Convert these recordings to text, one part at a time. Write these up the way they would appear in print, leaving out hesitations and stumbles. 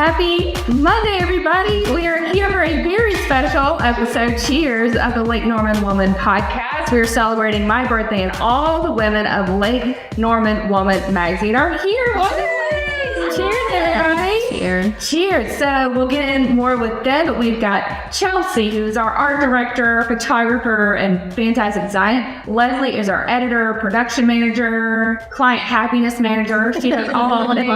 Happy Monday, everybody. We are here for a very special episode, cheers, of the Lake Norman Woman podcast. We are celebrating my birthday, and all the women of Lake Norman Woman magazine are here. Cheers, everybody. Cheers. Cheers. So we'll get in more with them, but we've got Chelsea, who's our art director, photographer, and fantastic design. Leslie is our editor, production manager, client happiness manager. She does all of it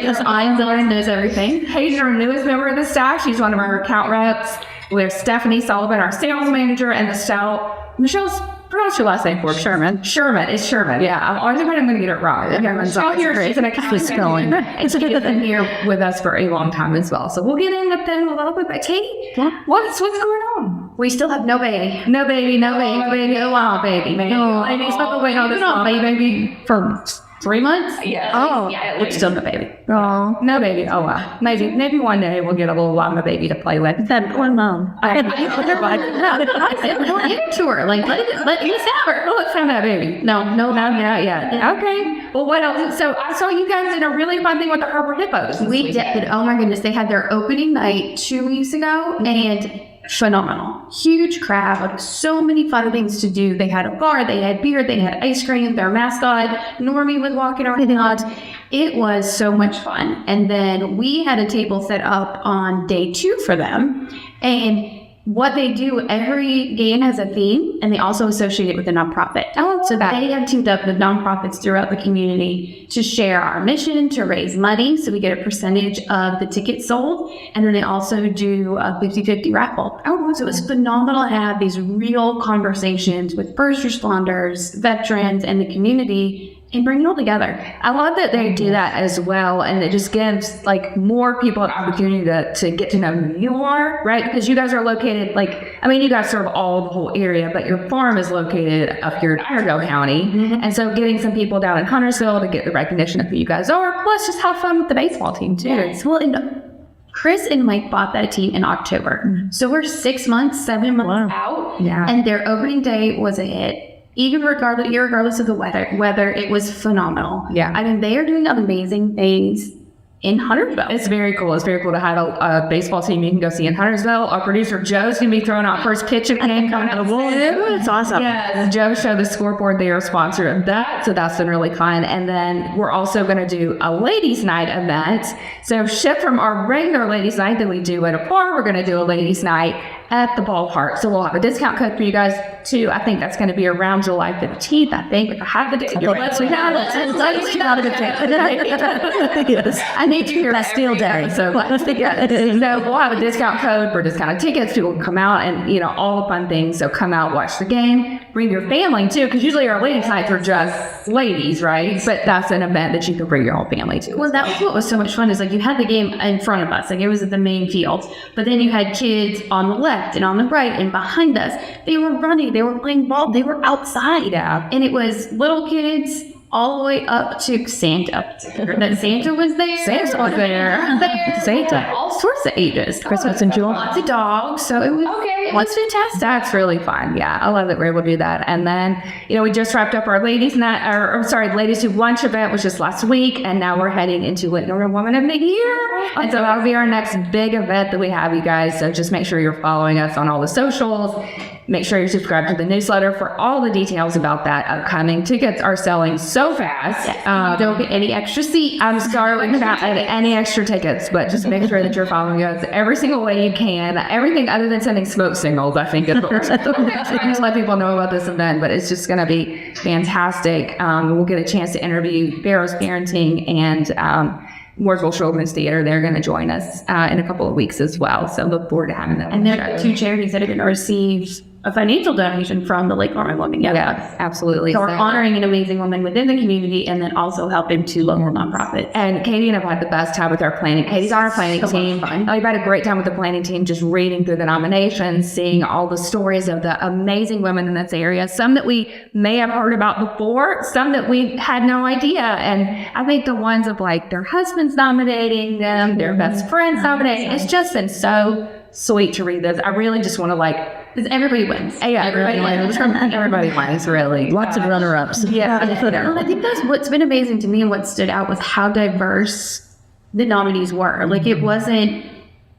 because I'm the one who knows everything. Paige, our newest member of the staff. She's one of our account reps. We have Stephanie Sullivan, our sales manager, and Michelle's, pronounce your last name for Sherman. It's Sherman. Yeah, I'm always afraid I'm going to get it wrong. She's been here with us for a long time as well. So we'll get into them a little bit. But Katie, what's going on? We still have no baby. No baby. No wow, baby. Baby's not waiting on this baby for 3 months? Yeah. Oh. Yeah, we're still no baby. Oh. No baby. Oh, wow. Maybe one day we'll get a little llama baby to play with. That one mom. I into her. Like, let me have her. Let's have that baby. No, not yet. Okay. Well, what else? So I saw you guys did a really fun thing with the Harbor Hippos. We did. Oh my goodness. They had their opening night 2 weeks ago, and phenomenal. Huge crowd. So many fun things to do. They had a bar, they had beer, they had ice cream, their mascot, Normie, was walking around. It was so much fun. And then we had a table set up on day 2 for them. And what they do, every game has a theme, and they also associate it with a nonprofit. So they have teamed up with nonprofits throughout the community to share our mission, to raise money, so we get a percentage of the tickets sold, and then they also do a 50-50 raffle. So it was phenomenal to have these real conversations with first responders, veterans, and the community, and bring it all together. I love that they do that as well, and it just gives like more people an opportunity to get to know who you are, right? Because you guys are located, you guys serve all the whole area, but your farm is located up here in Iredell County, and so getting some people down in Huntersville to get the recognition of who you guys are, plus just have fun with the baseball team too. Yes. Well, and Chris and Mike bought that team in October, so we're 7 months out, and their opening day was a hit. Even regardless of the weather, it was phenomenal. Yeah. I mean, they are doing amazing things in Huntersville. It's very cool. It's very cool to have a baseball team you can go see in Huntersville. Our producer Joe's going to be throwing out first pitch of the game coming out of the woods. It's awesome. Yeah, Joe showed the scoreboard. They are a sponsor of that, so that's been really fun. And then we're also going to do a ladies' night event. So shift from our regular ladies' night that we do at a bar, we're going to do a ladies' night at the ballpark. So we'll have a discount code for you guys too. I think that's going to be around July 15th. I think if I have the discount code, I need to hear that steel day. So we'll have a discount code for discounted tickets. People can come out and all the fun things. So come out, watch the game, bring your family too, because usually our ladies' nights are just ladies, right? But that's an event that you can bring your whole family to. Well, that was what was so much fun is you had the game in front of us, it was at the main field, but then you had kids on the left and on the right and behind us. They were running, they were playing ball, they were outside. Yeah. And it was little kids all the way up to Santa. That Santa was there. Santa was there. Santa. All sorts of ages. Christmas and Jewel. Lots of dogs. So it was fantastic. That's really fun. Yeah, I love that we're able to do that. And then, we just wrapped up our ladies' night, ladies who lunch event was just last week, and now we're heading into Lake Norman Woman of the Year. And so that'll be our next big event that we have, you guys. So just make sure you're following us on all the socials. Make sure you're subscribed to the newsletter for all the details about that upcoming. Tickets are selling so fast. Don't get any extra seats. I'm sorry we can't add any extra tickets, but just make sure that you're following us every single way you can. Everything other than sending smoke signals, I think. Just let people know about this event, but it's just going to be fantastic. We'll get a chance to interview Barrow's Parenting and Mooresville Children's Theater. They're going to join us in a couple of weeks as well. So look forward to having them. And there are 2 charities that are going to receive a financial donation from the Lake Norman Woman. Yeah, absolutely. So we're honoring an amazing woman within the community and then also helping 2 local nonprofits. And Katie and I have had the best time with our planning. Katie's on our planning team. I've had a great time with the planning team, just reading through the nominations, seeing all the stories of the amazing women in this area. Some that we may have heard about before, some that we had no idea. And I think the ones of their husbands nominating them, their best friends nominating, it's just been so sweet to read this. I really just want to because everybody wins. Yeah, everybody wins. Everybody wins, really. Lots of runner-ups. Yeah. I think that's what's been amazing to me, and what stood out was how diverse the nominees were. Like, it wasn't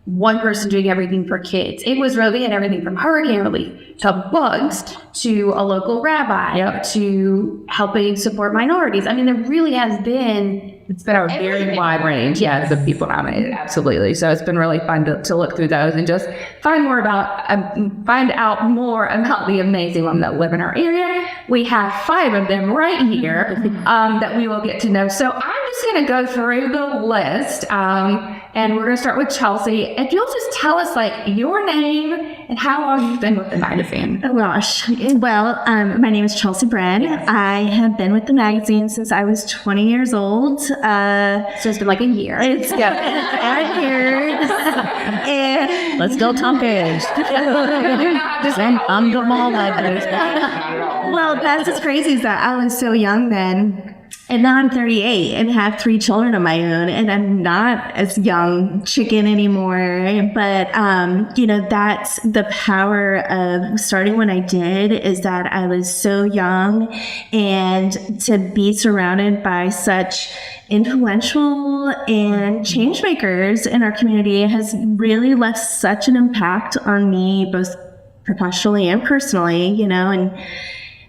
one person doing everything for kids. It was really in everything from hurricane relief to books to a local rabbi to helping support minorities. I mean, there really has been... It's been a very wide range, of people nominated, absolutely. So it's been really fun to look through those and just find out more about the amazing women that live in our area. We have 5 of them right here that we will get to know. So I'm just going to go through the list, and we're going to start with Chelsea. If you'll just tell us your name and how long you've been with the magazine. Oh gosh. Well, my name is Chelsea Brand. Yes. I have been with the magazine since I was 20 years old. So it's been like a year. It's 5 years. And let's go Tompkins. I'm the mall. Well, that's what's crazy is that I was so young then. And now I'm 38 and have 3 children of my own, and I'm not as young chicken anymore. But, that's the power of starting when I did, is that I was so young, and to be surrounded by such influential and change makers in our community has really left such an impact on me, both professionally and personally, and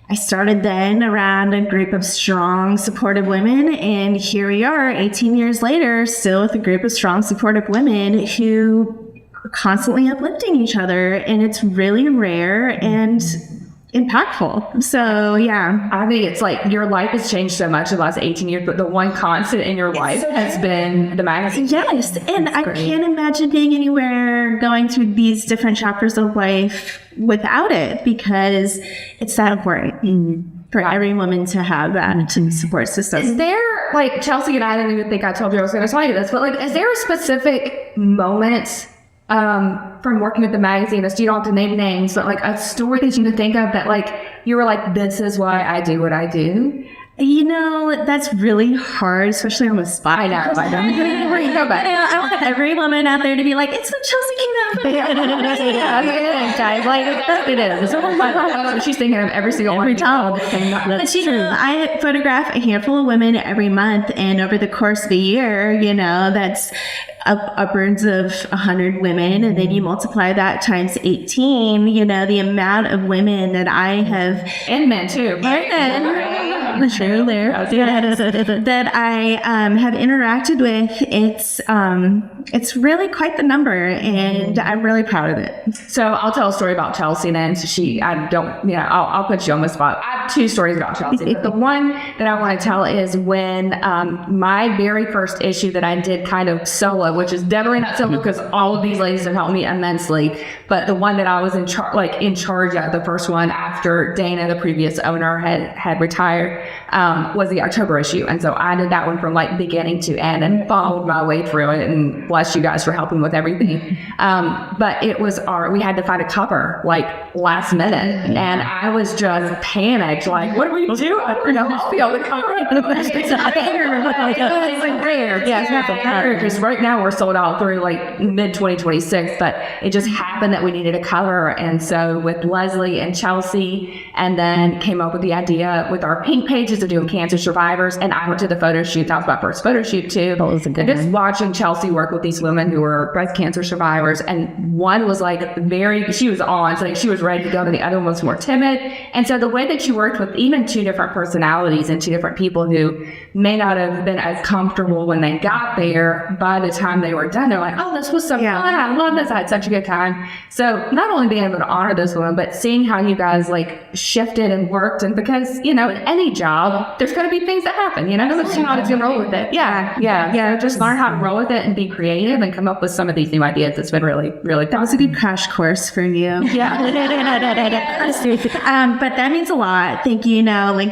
I started then around a group of strong, supportive women, and here we are 18 years later, still with a group of strong, supportive women who are constantly uplifting each other, and it's really rare and impactful. So, yeah. I think it's your life has changed so much in the last 18 years, but the one constant in your life has been the magazine. Yes, and I can't imagine being anywhere going through these different chapters of life without it, because it's that important for every woman to have that support system. Is there, Chelsea and I didn't even think I told you I was going to tell you this, but is there a specific moment from working with the magazine, you don't have to name names, but a story that you can think of that you were this is why I do what I do? That's really hard, especially on the spot. I know. I want every woman out there to be like, it's the Chelsea It is. She's thinking of every single one. Every time. That's true. I photograph a handful of women every month, and over the course of the year, that's upwards of 100 women, and then you multiply that times 18, the amount of women that I have... And men, too. And men. True there. That I have interacted with, it's really quite the number, and I'm really proud of it. So I'll tell a story about Chelsea then. I'll put you on the spot. I have 2 stories about Chelsea. But the one that I want to tell is when my very first issue that I did kind of solo, which is definitely not solo because all of these ladies have helped me immensely, but the one that I was in charge of, the first one after Dana, the previous owner, had retired, was the October issue. And so I did that one from beginning to end and followed my way through it, and bless you guys for helping with everything. But it was we had to find a cover last minute, and I was just panicked, what do we do? I don't know. I'll be able to cover it. It's rare. Yeah, it's not rare because right now we're sold out through mid 2026, but it just happened that we needed a cover. And so with Leslie and Chelsea, and then came up with the idea with our pink pages of doing cancer survivors. And I went to the photo shoot. That was my first photo shoot too. And just watching Chelsea work with these women who were breast cancer survivors. And one was she was on, so she was ready to go, and the other one was more timid. And so the way that you worked with even 2 different personalities and 2 different people who may not have been as comfortable when they got there, by the time they were done, they're oh, this was so fun. I love this. I had such a good time. So not only being able to honor this woman, but seeing how you guys shifted and worked. And because, in any job, there's going to be things that happen, you know, just how to roll with it. Yeah. Just learn how to roll with it and be creative and come up with some of these new ideas. It's been really, really fun. That was a good crash course for you. Yeah. But that means a lot. Thank you.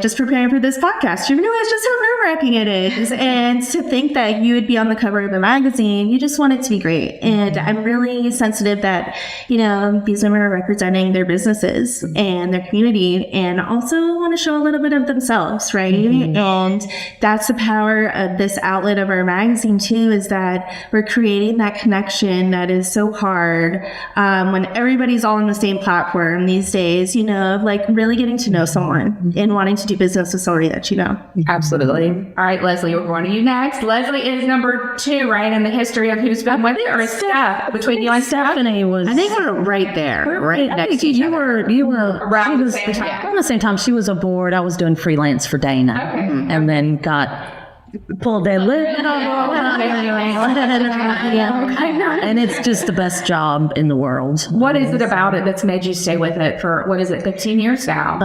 Just preparing for this podcast, you realize just how nerve-wracking it is. And to think that you would be on the cover of a magazine, you just want it to be great. And I'm really sensitive that these women are representing their businesses and their community and also want to show a little bit of themselves, right? And that's the power of this outlet of our magazine too, is that we're creating that connection that is so hard when everybody's all on the same platform these days, of like really getting to know someone and wanting to do business with somebody that you know. Absolutely. All right, Leslie, we're going to you next. Leslie is number 2, right, in the history of who's been with her, or Steph, between you and Stephanie was. I think we're right there, right next to each you other. were around the same time. around the same time. She was aboard. I was doing freelance for Dana, and then got pulled that lid. And it's just the best job in the world. What is it about it that's made you stay with it for, 15 years now?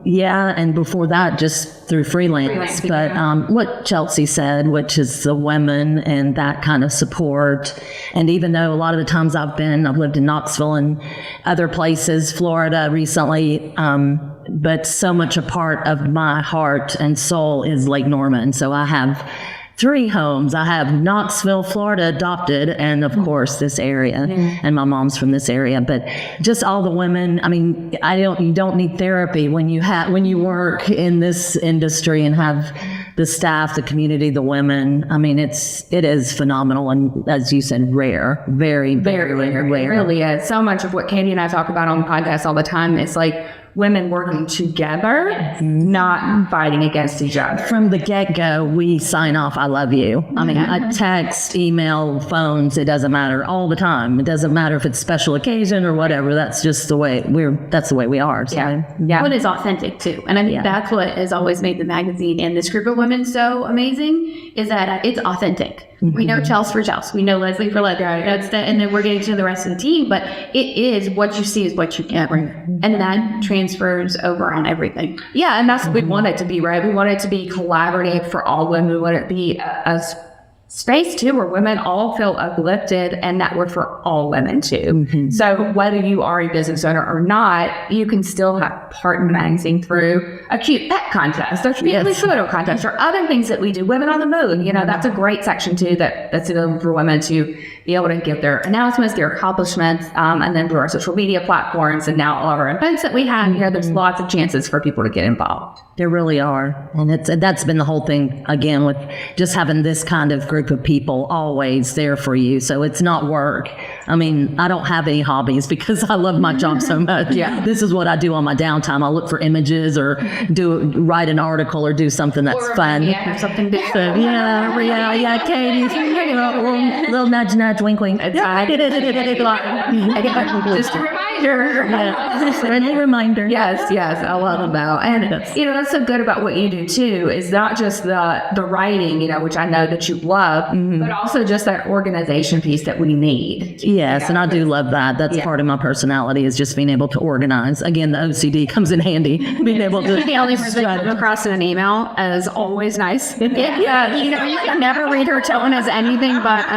Yeah, and before that, just through freelance. But what Chelsea said, which is the women and that kind of support. And even though a lot of the times I've lived in Knoxville and other places, Florida recently, but so much a part of my heart and soul is Lake Norman. So I have 3 homes. I have Knoxville, Florida adopted, and of course this area, and my mom's from this area. But just all the women. I mean, you don't need therapy when you work in this industry and have the staff, the community, the women. I mean, it is phenomenal, and as you said, rare, very, very rare. It really is. So much of what Katie and I talk about on the podcast all the time is like women working together, not fighting against each other. From the get-go, we sign off, I love you. I mean, I text, email, phones, it doesn't matter, all the time. It doesn't matter if it's special occasion or whatever. That's just the way that's the way we are. So. Yeah. What is authentic too. And I think that's what has always made the magazine and this group of women so amazing, is that it's authentic. We know Chelsea for Chelsea. We know Leslie for Leslie. And then we're getting to the rest of the team. But it is what you see is what you get. And that transfers over on everything. Yeah, and that's what we want it to be, right? We want it to be collaborative for all women. We want it to be a space too where women all feel uplifted, and that we're for all women too. So whether you are a business owner or not, you can still have part in the magazine through a cute pet contest, or family photo contest, or other things that we do. Women on the Moon, that's a great section too that's available for women to be able to give their announcements, their accomplishments, and then through our social media platforms, and now all of our events that we have here, there's lots of chances for people to get involved. There really are. And that's been the whole thing, again, with just having this kind of group of people always there for you. So it's not work. I mean, I don't have any hobbies because I love my job so much. This is what I do on my downtime. I'll look for images or write an article or do something that's fun. Or something different. Yeah, Katie. Little nudge, wink, wink. Just a reminder. Friendly reminder. Yes, I love that. And that's so good about what you do too, is not just the writing, which I know that you love, but also just that organization piece that we need. Yes, and I do love that. That's part of my personality, is just being able to organize. Again, the OCD comes in handy. Being able to. The only person that comes across in an email is always nice. You can never read her tone as anything but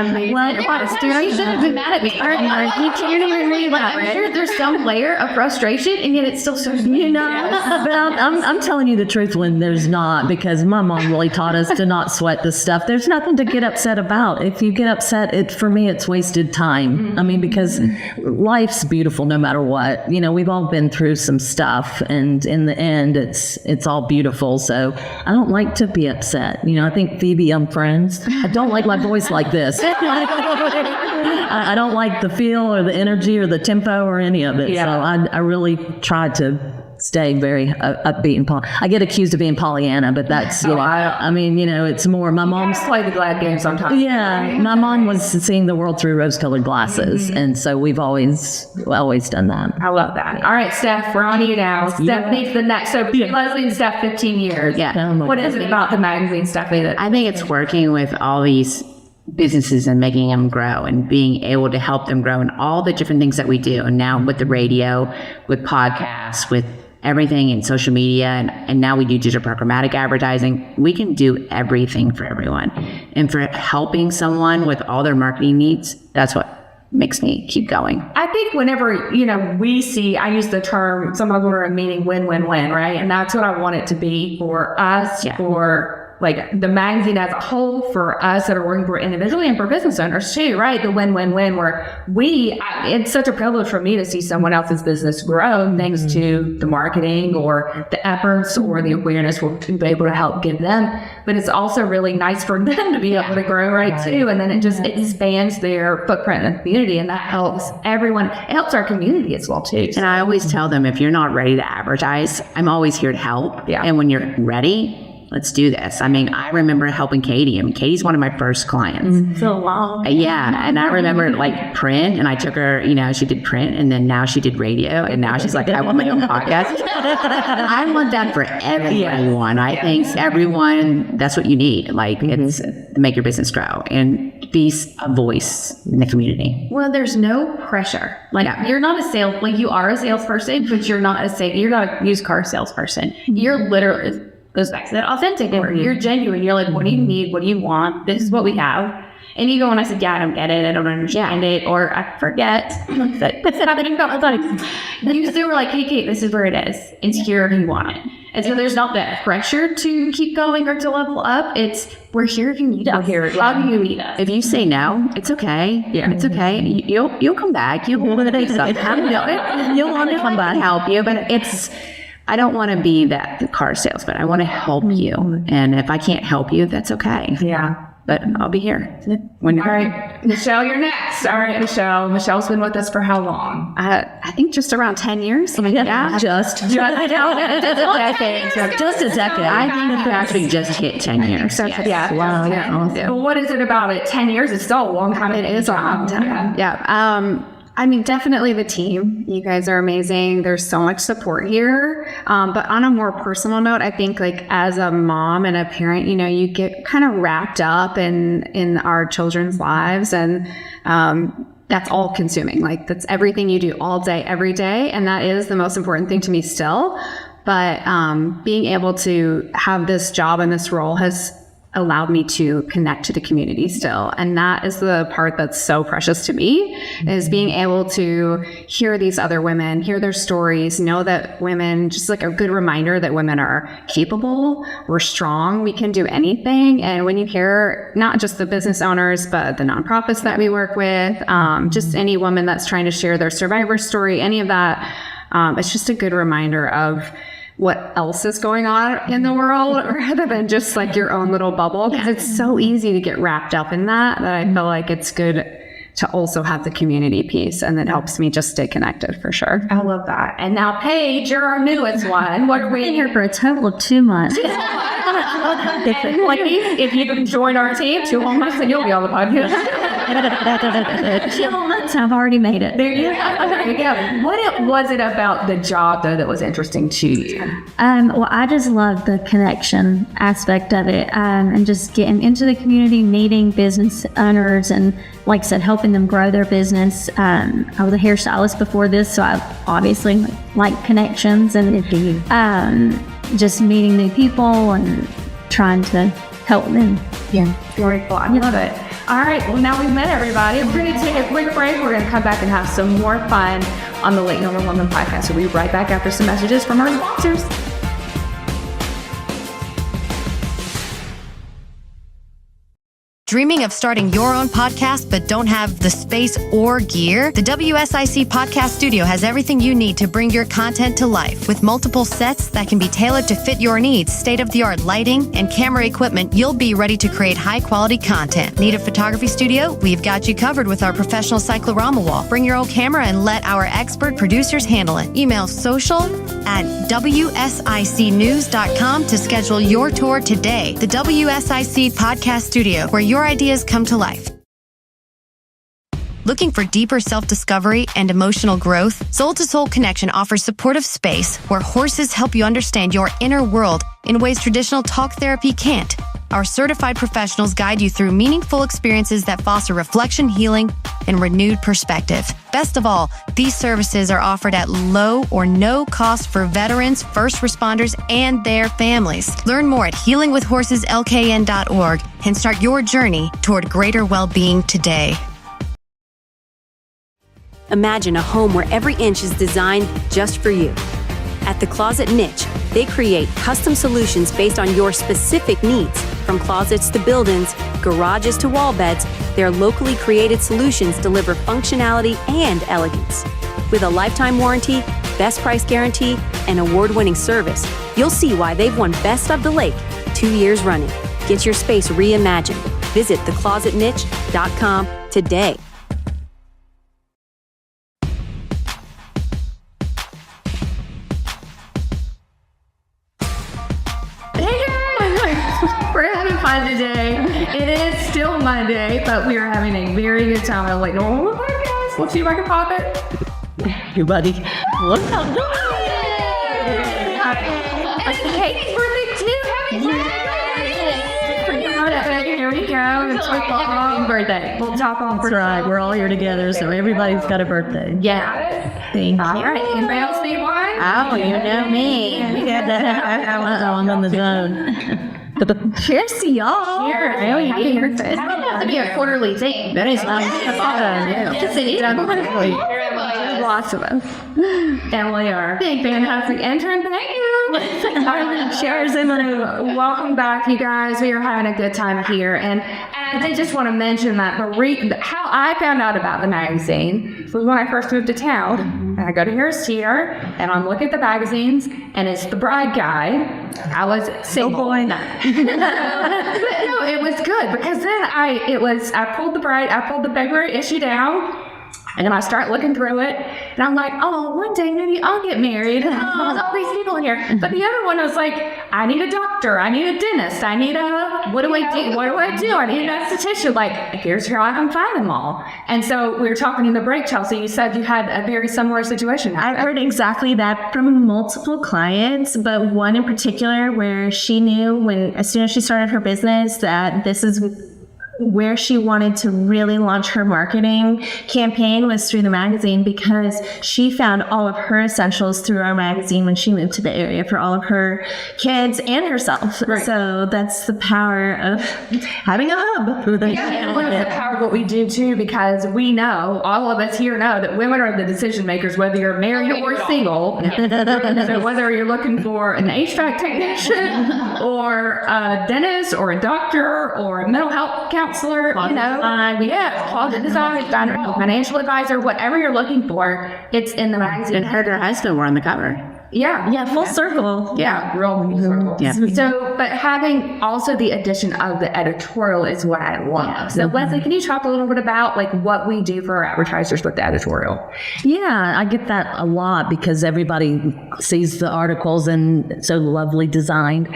you shouldn't be mad at me. You can't even read that. I'm sure there's some layer of frustration, and yet it's still so But I'm telling you the truth when there's not, because my mom really taught us to not sweat this stuff. There's nothing to get upset about. If you get upset, for me, it's wasted time. I mean, because life's beautiful no matter what. We've all been through some stuff, and in the end, it's all beautiful. So I don't like to be upset. I think Phoebe, I'm friends. I don't like my voice like this. I don't like the feel or the energy or the tempo or any of it. So I really try to stay very upbeat and I get accused of being Pollyanna, but that's it's more my mom's play the glad game sometimes. Yeah, my mom was seeing the world through rose-colored glasses, and so we've always done that. I love that. All right, Steph, we're on to you now. Stephanie's the next. So Leslie and Steph, 15 years. What is it about the magazine, Stephanie? I think it's working with all these businesses and making them grow and being able to help them grow, and all the different things that we do. And now with the radio, with podcasts, with everything in social media, and now we do digital programmatic advertising. We can do everything for everyone. And for helping someone with all their marketing needs, that's what makes me keep going. I think whenever, we see, I use the term, some of them are meaning win-win-win, right? And that's what I want it to be for us, for like the magazine as a whole for us that are working for individually and for business owners too, right? The win-win-win where it's such a privilege for me to see someone else's business grow thanks to the marketing or the efforts or the awareness we'll be able to help give them. But it's also really nice for them to be able to grow, right, too. And then it just expands their footprint in the community, and that helps everyone. It helps our community as well too. And I always tell them, if you're not ready to advertise, I'm always here to help. Yeah. And when you're ready, let's do this. I mean, I remember helping Katie. I mean, Katie's one of my first clients. So long. Yeah. And I remember like print, and I took her, she did print, and then now she did radio, and now she's like, I want my own podcast. I want that for everyone. I think everyone, that's what you need. Like, it's to make your business grow and be a voice in the community. Well, there's no pressure. Like you're not you are a salesperson, but you're not a used car salesperson. You're literally, goes back to that authentic where you're genuine. You're like, what do you need? What do you want? This is what we have. And you go and I said, yeah, I don't get it. I don't understand it. Or I forget. That's not that I thought it. You still were like, hey, Kate, this is where it is. It's here if you want it. And so there's not that pressure to keep going or to level up. It's, we're here if you need us. How do you need us? If you say no, it's okay. Yeah, it's okay. You'll come back. You'll want to come back, help you. But I don't want to be the car salesman. I want to help you. And if I can't help you, that's okay. Yeah. But I'll be here. All right, Michelle, you're next. All right, Michelle. Michelle's been with us for how long? I think just around 10 years. Yeah. Just a decade. I think it's actually just hit 10 years. Yes. Yeah. Wow. Yeah. Well, what is it about it? 10 years is still a long time. It is a long time. Yeah. I mean, definitely the team. You guys are amazing. There's so much support here. But on a more personal note, I think like as a mom and a parent, you get kind of wrapped up in our children's lives, and that's all consuming. Like that's everything you do all day, every day. And that is the most important thing to me still. But being able to have this job and this role has allowed me to connect to the community still. And that is the part that's so precious to me, is being able to hear these other women, hear their stories, know that women, just like a good reminder that women are capable, we're strong, we can do anything. And when you hear not just the business owners, but the nonprofits that we work with, just any woman that's trying to share their survivor story, any of that, it's just a good reminder of what else is going on in the world rather than just like your own little bubble, because it's so easy to get wrapped up in that I feel like it's good to also have the community piece, and that helps me just stay connected for sure. I love that. And now, Paige, you're our newest one. What are we Been here for a total of 2 months. if you can join our team, 2 whole months, and you'll be on the podcast. 2 whole months, I've already made it. There you go. What was it about the job, though, that was interesting to you? Well, I just love the connection aspect of it, and just getting into the community, meeting business owners, and like I said, helping them grow their business. I was a hairstylist before this, so I obviously like connections and just meeting new people and trying to help them. Yeah, very cool. I love it. All right, well, now we've met everybody. We're going to take a quick break. We're going to come back and have some more fun on the Late Normal Woman podcast. We'll be right back after some messages from our sponsors. Dreaming of starting your own podcast but don't have the space or gear? The WSIC Podcast Studio has everything you need to bring your content to life. With multiple sets that can be tailored to fit your needs, state-of-the-art lighting, and camera equipment, you'll be ready to create high-quality content. Need a photography studio? We've got you covered with our professional cyclorama wall. Bring your own camera and let our expert producers handle it. Email social@WSICnews.com to schedule your tour today. The WSIC Podcast Studio, where your ideas come to life. Looking for deeper self-discovery and emotional growth? Soul to Soul Connection offers supportive space where horses help you understand your inner world in ways traditional talk therapy can't. Our certified professionals guide you through meaningful experiences that foster reflection, healing, and renewed perspective. Best of all, these services are offered at low or no cost for veterans, first responders, and their families. Learn more at healingwithhorseslkn.org and start your journey toward greater well-being today. Imagine a home where every inch is designed just for you. At The Closet Niche, they create custom solutions based on your specific needs. From closets to build-ins, garages to wall beds, their locally created solutions deliver functionality and elegance. With a lifetime warranty, best price guarantee, and award-winning service, you'll see why they've won Best of the Lake 2 years running. Get your space reimagined. Visit theclosetniche.com today. We're having fun today. It is still Monday, but we are having a very good time. I'm like, normal podcast. Let's see if I can pop it. Your buddy. Look how Happy birthday too. Happy birthday. Here we go. It's my long birthday. We'll talk on That's right. We're all here together, so everybody's got a birthday. Yeah. Thank you. All right. Anybody else need one? Oh, you know me. I'm on the zone. Cheers to y'all. Cheers. Really happy birthday. That doesn't have to be a quarterly thing. That is not Lots of us. And we are fantastic intern. Thank you. Cheers, Emily. Welcome back, you guys. We are having a good time here. And I just want to mention that how I found out about the magazine was when I first moved to town. And I go to Harris Teeter, and I'm looking at the magazines, and it's the bride guide. I was single. Oh boy. No, it was good because then I pulled the February issue down. And then I start looking through it, and I'm like, oh, one day maybe I'll get married. And there's all these people in here. But the other one was like, I need a doctor, I need a dentist, I need what do I do? I need an esthetician. Like, here's how I can find them all. And so we were talking in the break, Chelsea, you said you had a very similar situation. I've heard exactly that from multiple clients, but one in particular where she knew as soon as she started her business that this is where she wanted to really launch her marketing campaign was through the magazine, because she found all of her essentials through our magazine when she moved to the area for all of her kids and herself. Right. So that's the power of having a hub. Yeah, and the power of what we do too, because we know, all of us here know that women are the decision makers, whether you're married or single. So whether you're looking for an HVAC technician or a dentist or a doctor or a mental health counselor, closet design, financial advisor, whatever you're looking for, it's in the magazine. And her and her husband were on the cover. Yeah, full circle. Yeah, real circle. Yeah. So, but having also the addition of the editorial is what I love. So, Leslie, can you talk a little bit about like what we do for our advertisers with the editorial? Yeah, I get that a lot because everybody sees the articles and so lovely designed.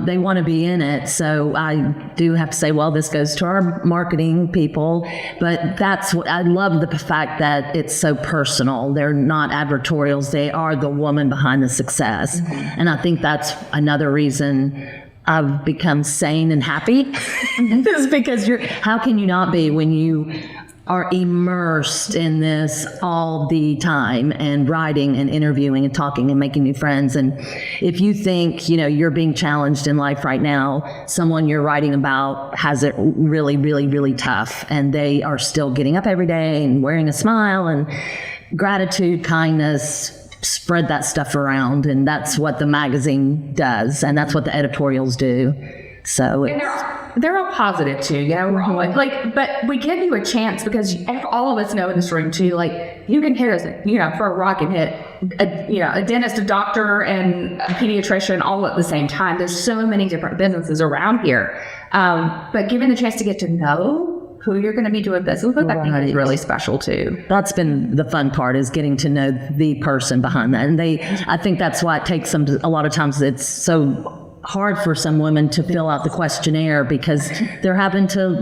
They want to be in it. So I do have to say, well, this goes to our marketing people, but that's what I love, the fact that it's so personal. They're not advertorials. They are the woman behind the success. And I think that's another reason I've become sane and happy is because how can you not be when you are immersed in this all the time and writing and interviewing and talking and making new friends. And if you think, you're being challenged in life right now, someone you're writing about has it really, really, really tough, and they are still getting up every day and wearing a smile and gratitude, kindness, spread that stuff around. And that's what the magazine does, and that's what the editorials do. So they're all positive too, we're all but we give you a chance because all of us know in this room too, like you can hit us, for a rock and hit a dentist, a doctor, and a pediatrician all at the same time. There's so many different businesses around here, but given the chance to get to know who you're going to be doing business with, I think is really special too. That's been the fun part, is getting to know the person behind that. And I think that's why it takes them a lot of times it's so hard for some women to fill out the questionnaire, because they're having to,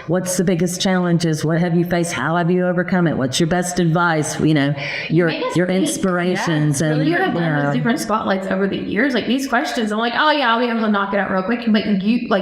what's the biggest challenges? What have you faced? How have you overcome it? What's your best advice? Your inspirations. Yeah. And You have those different spotlights over the years. Like these questions, I'm like, oh yeah, I'll be able to knock it out real quick. But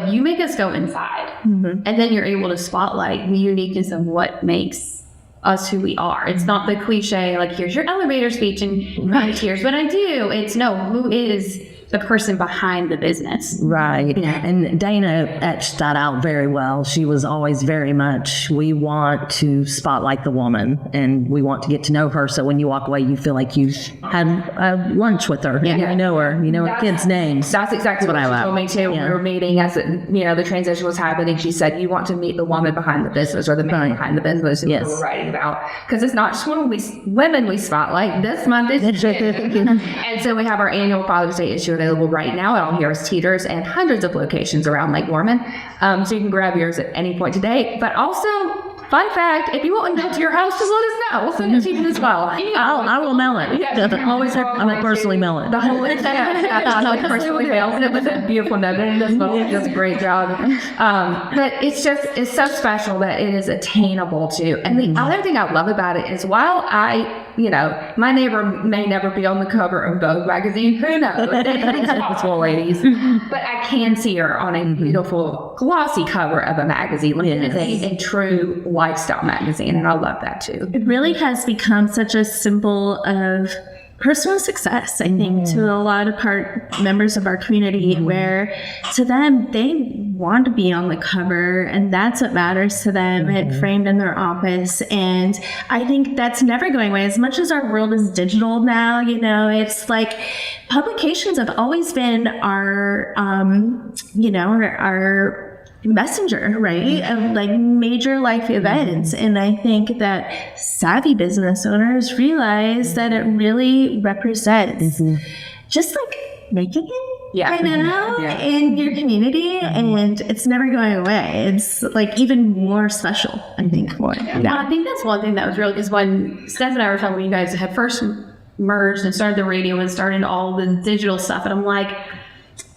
you make us go inside, and then you're able to spotlight the uniqueness of what makes us who we are. It's not the cliche, like here's your elevator speech and here's what I do. It's no, who is the person behind the business. Right. And Dana etched that out very well. She was always very much, we want to spotlight the woman and we want to get to know her. So when you walk away, you feel like you've had lunch with her. Yeah. You know her. You know her kids' names. That's exactly what she told me too. When we were meeting, as the transition was happening, she said, you want to meet the woman behind the business or the man behind the business that we're writing about. Because it's not just women we spotlight. This month is and so we have our annual Father's Day issue available right now at all Harris Teeters and hundreds of locations around Lake Norman. So you can grab yours at any point today. But also, fun fact, if you want to go to your house, just let us know. We'll send it to you as well. I will mail it. I will personally mail it. The whole thing. I personally mailed it with a beautiful note in it as well. He does a great job. But it's so special that it is attainable to. And the other thing I love about it is while my neighbor may never be on the cover of Vogue magazine, who knows? It's possible, ladies. But I can see her on a beautiful glossy cover of a magazine. It is a true lifestyle magazine, and I love that too. It really has become such a symbol of personal success, I think, to a lot of members of our community, where to them, they want to be on the cover, and that's what matters to them, and framed in their office. And I think that's never going away. As much as our world is digital now, it's like publications have always been our messenger, right, of like major life events. And I think that savvy business owners realize that it really represents just like making it right now in your community, and it's never going away. It's like even more special, I think. Well, I think that's one thing that was really, because when Steph and I were talking, when you guys had first merged and started the radio and started all the digital stuff, and I'm like,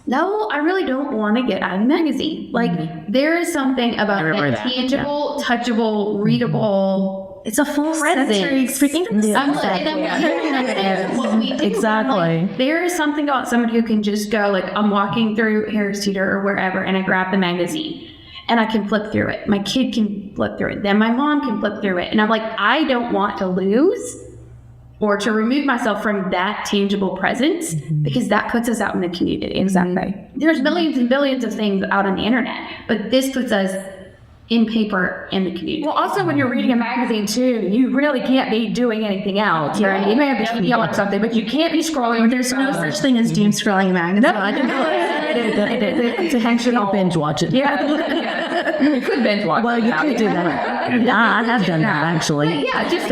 no, I really don't want to get out of the magazine. Like, there is something about that tangible, touchable, readable. It's a full sensory experience. Exactly. There is something about somebody who can just go, like, I'm walking through Harris Teeter or wherever, and I grab the magazine, and I can flip through it. My kid can flip through it. Then my mom can flip through it. And I'm like, I don't want to lose or to remove myself from that tangible presence, because that puts us out in the community. Exactly. There's millions and billions of things out on the internet, but this puts us in paper in the community. Well, also when you're reading a magazine too, you really can't be doing anything else. You may have to yell at something, but you can't be scrolling. There's no such thing as doom scrolling a magazine. No, I didn't know it's intentional. Binge watch it. You could binge watch. Well, you could do that. I have done that actually. Just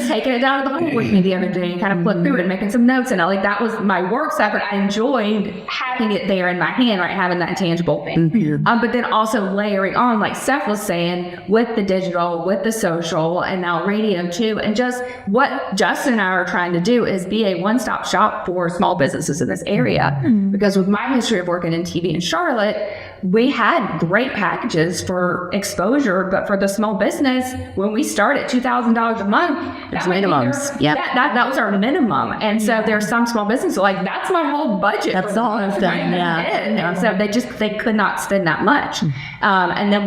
taking it down to the hall with me the other day and kind of flip through it and making some notes, and that was my work stuff, but I enjoyed having it there in my hand, right, having that tangible thing. But then also layering on, like Steph was saying, with the digital, with the social, and now radio too. And just what Justin and I are trying to do is be a one-stop shop for small businesses in this area. Because with my history of working in TV in Charlotte, we had great packages for exposure, but for the small business, when we start at $2,000 a month, that's minimums. That was our minimum. And so there's some small businesses like, that's my whole budget. That's all I've done. And so they could not spend that much. And then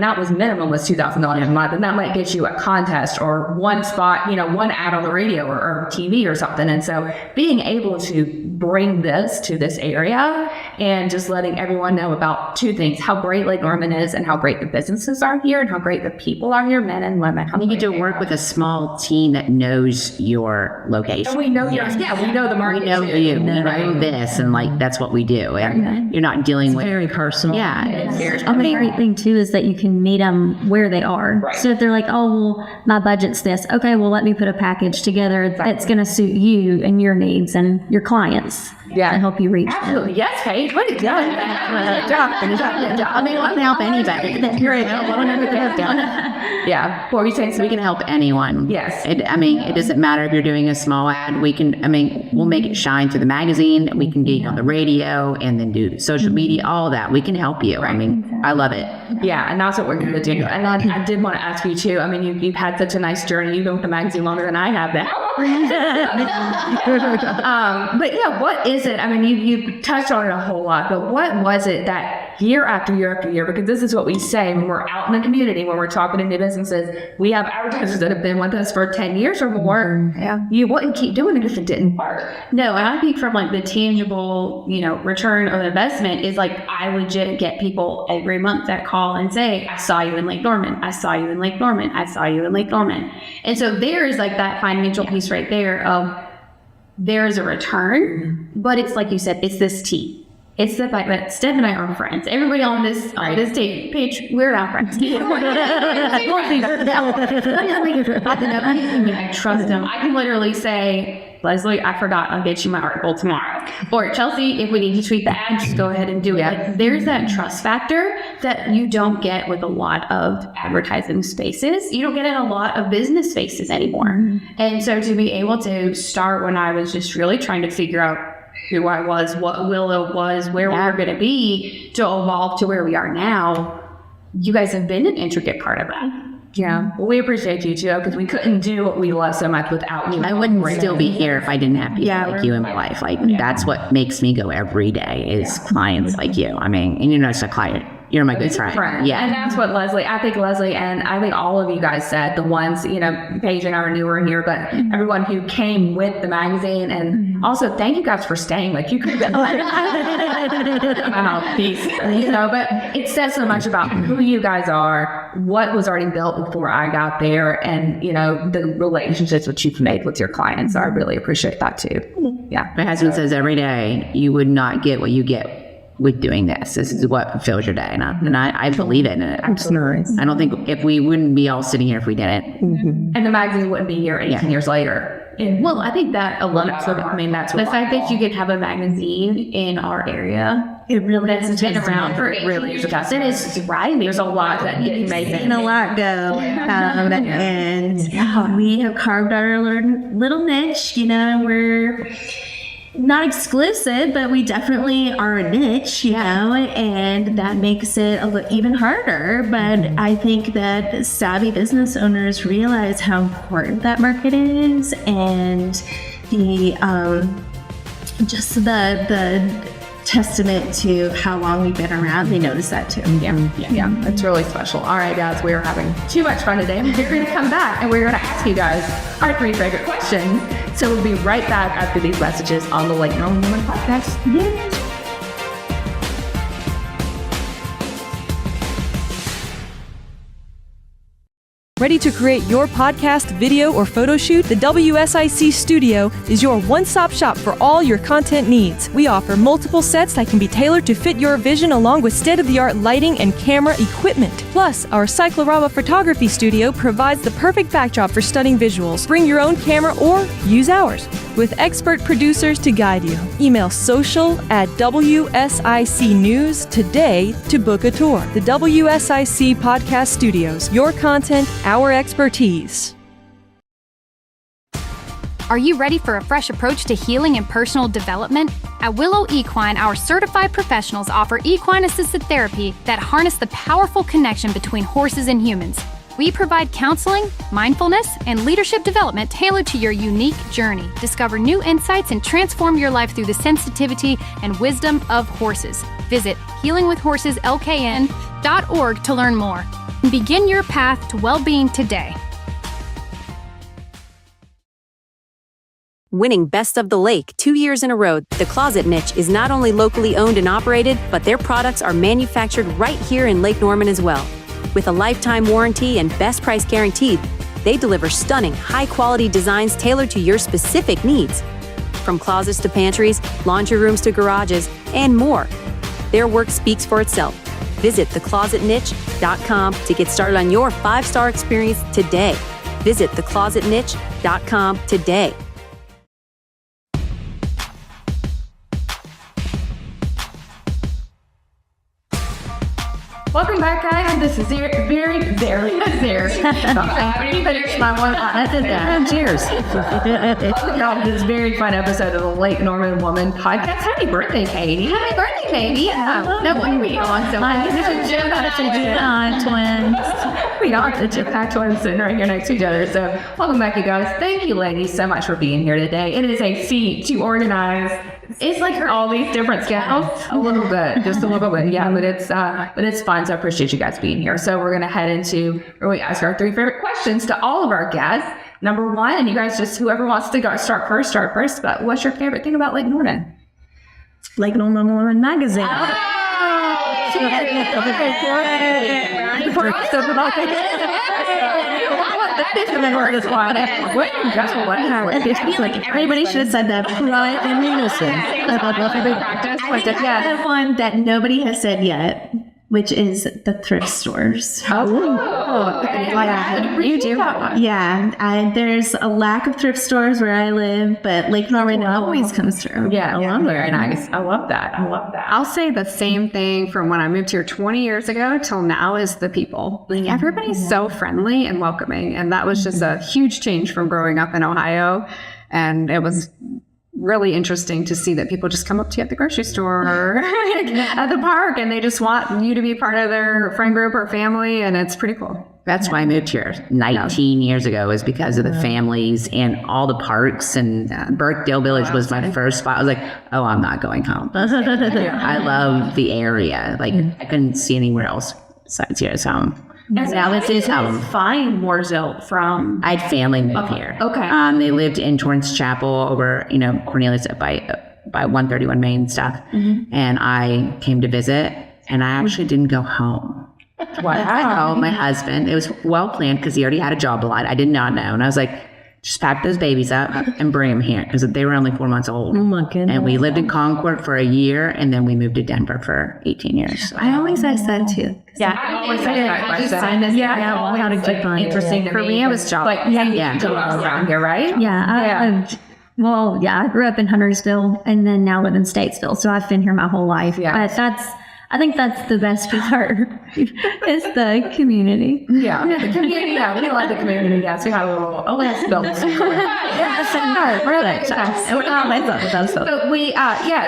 that was minimum was $2,000 a month, and that might get you a contest or one spot, one ad on the radio or TV or something. And so being able to bring this to this area and just letting everyone know about two things: how great Lake Norman is, and how great the businesses are here, and how great the people are here, men and women. You get to work with a small team that knows your location. And we know we know the market. We know you. We know this, and that's what we do. And you're not dealing with very personal. The great thing too is that you can meet them where they are. Right. So if they're like, oh, well, my budget's this. Okay, well, let me put a package together that's going to suit you and your needs and your clients. Yeah. To help you reach Absolutely. them. Yes, Paige. What is done? I mean, I can help anybody. Yeah. What were you saying? So we can help anyone. Yes. It doesn't matter if you're doing a small ad. We'll make it shine through the magazine. We can get you on the radio and then do social media, all that. We can help you. Right. I love it. Yeah, and that's what we're going to do. And I did want to ask you too. You've had such a nice journey. You've been with the magazine longer than I have now. But yeah, what is it? I mean, you touched on it a whole lot, but what was it that year after year after year, because this is what we say when we're out in the community, when we're talking to new businesses, we have advertisers that have been with us for 10 years or more. Yeah. You wouldn't keep doing it if it didn't work. No, and I think from like the tangible, return of investment is like I legit get people every month that call and say, I saw you in Lake Norman. I saw you in Lake Norman. I saw you in Lake Norman. And so there is like that financial piece right there of there is a return, but it's like you said, it's this T. It's the fact that Steph and I are friends. Everybody on this page, we're not friends. I trust them. I can literally say, Leslie, I forgot, I'll get you my article tomorrow. Or Chelsea, if we need to tweet the ad, just go ahead and do it. Like, there's that trust factor that you don't get with a lot of advertising spaces. You don't get in a lot of business spaces anymore. And so to be able to start when I was just really trying to figure out who I was, what Willow was, where we were going to be, to evolve to where we are now, you guys have been an intricate part of that. Yeah. Well, we appreciate you too, because we couldn't do what we love so much without you. I wouldn't still be here if I didn't have people like you in my life. Like that's what makes me go every day is clients like you. I mean, and you're not just a client. You're my good friend. Yeah. And that's what Leslie and I think all of you guys said, the ones, Paige and I are newer here, but everyone who came with the magazine. And also thank you guys for staying. Like you could have been peace, but it says so much about who you guys are, what was already built before I got there, and, the relationships that you've made with your clients. So I really appreciate that too. Yeah. My husband says every day, you would not get what you get with doing this. This is what fulfills your day. And I believe it. And I don't think we wouldn't be all sitting here if we didn't. And the magazine wouldn't be here 18 years later. Well, I think that alone, that's what the fact that you could have a magazine in our area, it really that's been around for really is that is thriving. There's a lot that you can make. Seen a lot go, and we have carved our little niche. We're not exclusive, but we definitely are a niche, and that makes it even harder. But I think that savvy business owners realize how important that market is, and the testament to how long we've been around. They notice that too. Yeah, it's really special. All right, guys, we are having too much fun today. We're going to come back and we're going to ask you guys our 3 favorite questions. So we'll be right back after these messages on the Lake Norman Woman Podcast. Yay. Ready to create your podcast, video, or photo shoot? The WSIC Studio is your one-stop shop for all your content needs. We offer multiple sets that can be tailored to fit your vision along with state-of-the-art lighting and camera equipment. Plus, our Cyclorama Photography Studio provides the perfect backdrop for stunning visuals. Bring your own camera or use ours with expert producers to guide you. Email social@WSIC News today to book a tour. The WSIC Podcast Studios, your content, our expertise. Are you ready for a fresh approach to healing and personal development? At Willow Equine, our certified professionals offer equine-assisted therapy that harness the powerful connection between horses and humans. We provide counseling, mindfulness, and leadership development tailored to your unique journey. Discover new insights and transform your life through the sensitivity and wisdom of horses. Visit healingwithhorseslkn.org to learn more. Begin your path to well-being today. Winning Best of the Lake 2 years in a row, The Closet Niche is not only locally owned and operated, but their products are manufactured right here in Lake Norman as well. With a lifetime warranty and best price guaranteed, they deliver stunning, high-quality designs tailored to your specific needs. From closets to pantries, laundry rooms to garages, and more. Their work speaks for itself. Visit theclosetniche.com to get started on your 5-star experience today. Visit theclosetniche.com today. Welcome back, guys. This is very Cheers. This very fun episode of the Lake Norman Woman Podcast. Happy birthday, Katie. Happy birthday, baby. No wonder we go on so much. Twins. We are the Jack twins sitting right here next to each other. So welcome back, you guys. Thank you, ladies, so much for being here today. It is a feat to organize. It's like all these different schedules. A little bit, just a little bit, yeah. But it's fun. So I appreciate you guys being here. So we're gonna head into where we ask our 3 favorite questions to all of our guests. Number 1, and you guys just whoever wants to go start first. But what's your favorite thing about Lake Norman? Lake Norman Woman magazine. Everybody should have said that right in unison. The one that nobody has said yet, which is the thrift stores. You do? Yeah, there's a lack of thrift stores where I live, but Lake Norman always comes through. Yeah, very nice. I love that. I'll say the same thing from when I moved here 20 years ago till now is the people. Like, everybody's so friendly and welcoming, and that was just a huge change from growing up in Ohio. And it was really interesting to see that people just come up to you at the grocery store or at the park, and they just want you to be part of their friend group or family, and it's pretty cool. That's why I moved here 19 years ago, is because of the families and all the parks. And Birkdale Village was my first spot. I was like, oh, I'm not going home. I love the area. Like, I couldn't see anywhere else besides here. So Now this is find Mooresville from. I had family move here. Okay. They lived in Torrance Chapel over, Cornelius by 131 Main and stuff. And I came to visit, and I actually didn't go home. I called my husband. It was well planned because he already had a job a lot. I did not know. And I was like, just pack those babies up and bring them here, because they were only 4 months old. Oh my goodness. And we lived in Concord for a year, and then we moved to Denver for 18 years. I always ask that too. Yeah, I always say that. Yeah, how to get fun. Interesting For me, it was job. Like, around here, right? Yeah. I grew up in Huntersville and then now live in Statesville. So I've been here my whole life. Yeah. But I think that's the best part is the community. Yeah, the community. Yeah, we like the community. Yes, we have a little less built. But we,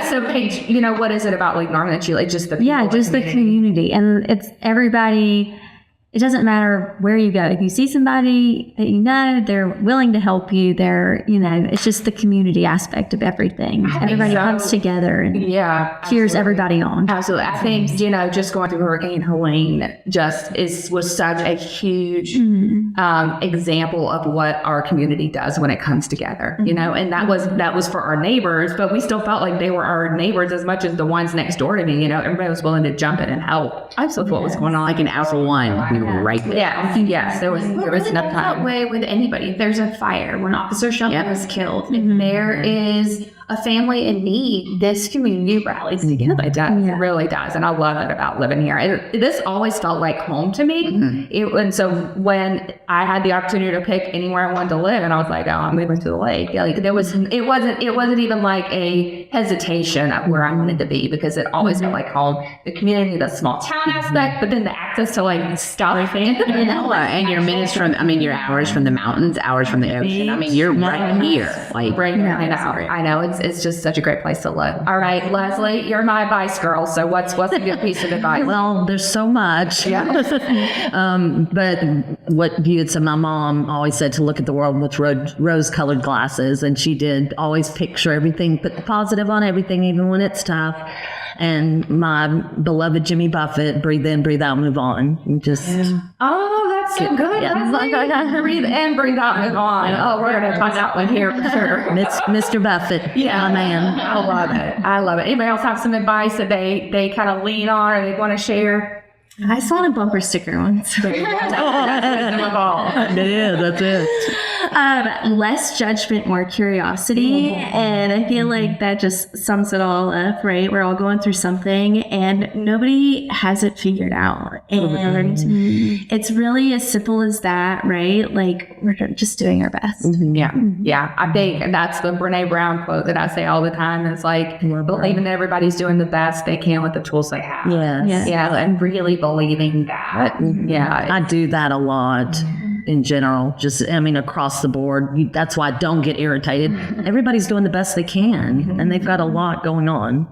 So Paige, what is it about Lake Norman that you like? Just the people, just the community, and it's everybody. It doesn't matter where you go. If you see somebody that you know, they're willing to help you. It's just the community aspect of everything. Everybody comes together and cheers everybody on. Absolutely. I think, just going through Hurricane Helene was such a huge example of what our community does when it comes together, and that was for our neighbors, but we still felt like they were our neighbors as much as the ones next door to me. Everybody was willing to jump in and help. I saw what was going on. Like in hour one. Right there. Yes. There was enough time. That way with anybody. If there's a fire, when Officer Shelton was killed, if there is a family in need, this community rallies together. It does. It really does. And I love it about living here. This always felt like home to me. And so when I had the opportunity to pick anywhere I wanted to live, and I was like, oh, I'm moving to the lake. It wasn't even like a hesitation of where I wanted to be, because it always felt like home. The community, the small town aspect, but then the access to like stuff. And your minutes your hours from the mountains, hours from the ocean. You're right here. I know. It's just such a great place to live. All right, Leslie, you're my advice girl. So what's a good piece of advice? Well, there's so much. But what you had said, my mom always said to look at the world with rose-colored glasses, and she did always picture everything, put the positive on everything, even when it's tough. And my beloved Jimmy Buffett, breathe in, breathe out, move on. Oh, that's so good. Yeah. Breathe in, breathe out, move on. Oh, we're going to find that one here for sure. Mr. Buffett. Yeah, my man. I love it. Anybody else have some advice that they kind of lean on or they want to share? I saw a bumper sticker once. Yeah, that's it. Less judgment, more curiosity. And I feel like that just sums it all up, right? We're all going through something and nobody has it figured out. And it's really as simple as that, right? Like, we're just doing our best. Yeah. I think that's the Brene Brown quote that I say all the time. It's like, believing that everybody's doing the best they can with the tools they have. Yes. Yeah. And really believing that. Yeah. I do that a lot. in general, just, I mean, across the board. That's why I don't get irritated. Everybody's doing the best they can, and they've got a lot going on,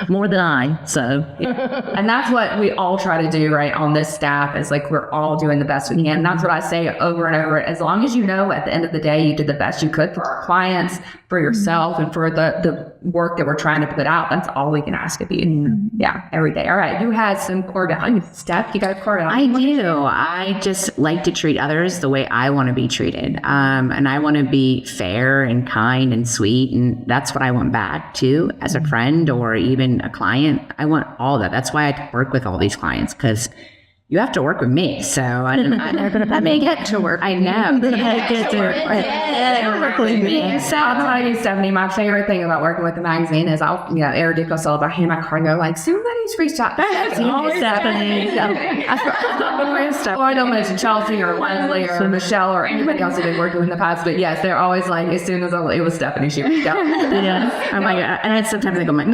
more than I, so. And that's what we all try to do, right, on this staff, is like we're all doing the best we can. And that's what I say over and over. As long as you know at the end of the day you did the best you could for our clients, for yourself, and for the work that we're trying to put out, that's all we can ask of you. Yeah, every day. All right, you had some core values. Steph, you got a core value? I do. I just like to treat others the way I want to be treated. And I want to be fair and kind and sweet. And that's what I want back too, as a friend or even a client. I want all that. That's why I work with all these clients, because you have to work with me. So I may get to work. I know. I get to work with me. So I'll tell you, Stephanie, my favorite thing about working with the magazine is Eric will sell about hand my card and go like, somebody's reached out. That's always Stephanie. I don't mention Chelsea or Leslie or Michelle or anybody else that I've been working with in the past, but yes, they're always like, as soon as it was Stephanie, she reached out. Yeah. I'm like, and sometimes I go, no,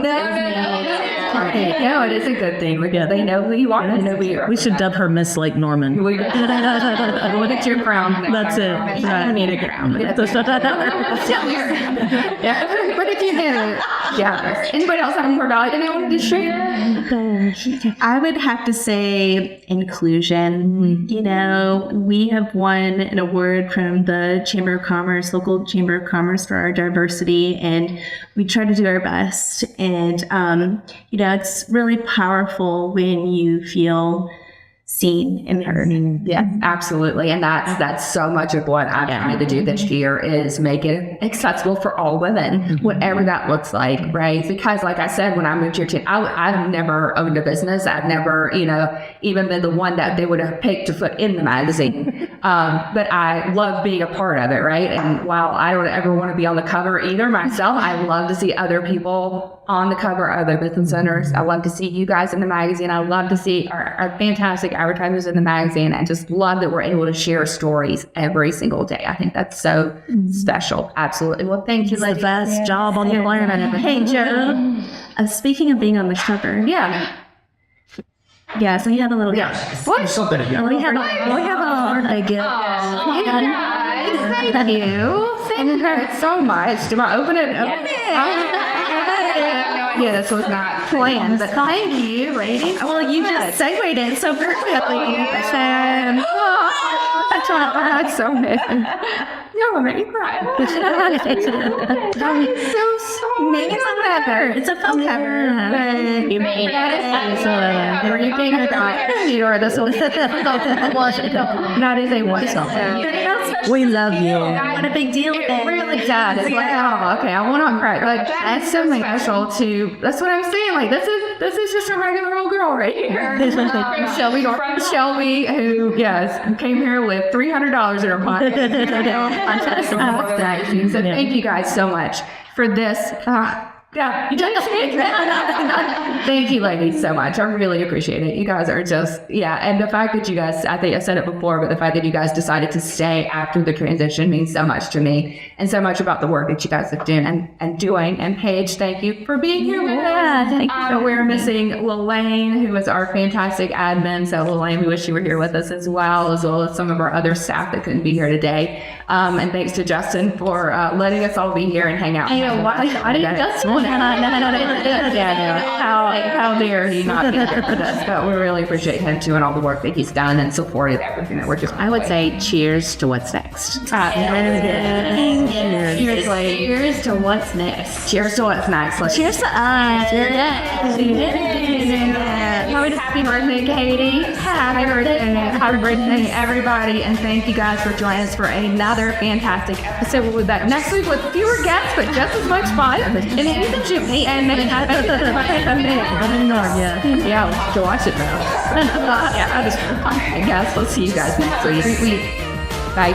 it is a good thing. They know who you are. They know who you are. We should dub her Miss Lake Norman. Look at your crown. That's it. I need a crown. Yeah. What did you do? Yeah. Anybody else have more value they wanted to share? I would have to say inclusion. You know, we have won an award from the Chamber of Commerce, local Chamber of Commerce, for our diversity, and we try to do our best. And, you know, it's really powerful when you feel seen and heard. Yeah, absolutely. And that's so much of what I'm trying to do this year, is make it accessible for all women, whatever that looks like, right? Because like I said, when I moved here I've never owned a business. I've never, even been the one that they would have picked to put in the magazine. But I love being a part of it, right? And while I don't ever want to be on the cover either myself, I love to see other people on the cover of other business owners. I love to see you guys in the magazine. I love to see our fantastic advertisers in the magazine. I just love that we're able to share stories every single day. I think that's so special. Absolutely. Well, thank you. It's the best job on the planet. Hey, Joe. Speaking of being on the cover. Yeah. Yeah, so we have a little. Yeah. What? Something again. We have a birthday gift. Thank you. Thank you so much. Do I open it? Yeah, this was not planned, but thank you, ladies. Well, you just segued it so perfectly. That's so nice. No, I'm making me cry. It's a phone cover. You made it. Were you being a guy? Or this was not as a one. We love you. What a big deal with it. Really does. It's like, oh, okay, I want to cry. Like, that's so special to, that's what I'm saying. Like, this is just a regular old girl right here. Shelby, who, yes, came here with $300 in her pocket. So thank you guys so much for this. Yeah, you just thank you, ladies, so much. I really appreciate it. You guys are just, and the fact that you guys, I think I said it before, but the fact that you guys decided to stay after the transition means so much to me, and so much about the work that you guys have done and doing. And Paige, thank you for being here with us. Thank you. We're missing Lelaine, who is our fantastic admin. So Lelaine, we wish you were here with us as well as some of our other staff that couldn't be here today. And thanks to Justin for letting us all be here and hang out. I know, why didn't Justin? How dare he not be here with us? But we really appreciate him doing all the work that he's done and supported everything that we're doing. I would say cheers to what's next. Cheers to what's next. Cheers to what's next. Cheers to us. Happy birthday, Katie. Happy birthday, everybody. And thank you guys for joining us for another fantastic episode. We'll be back next week with fewer guests, but just as much fun. And yeah, we'll have to watch it now. I guess we'll see you guys next week. Bye.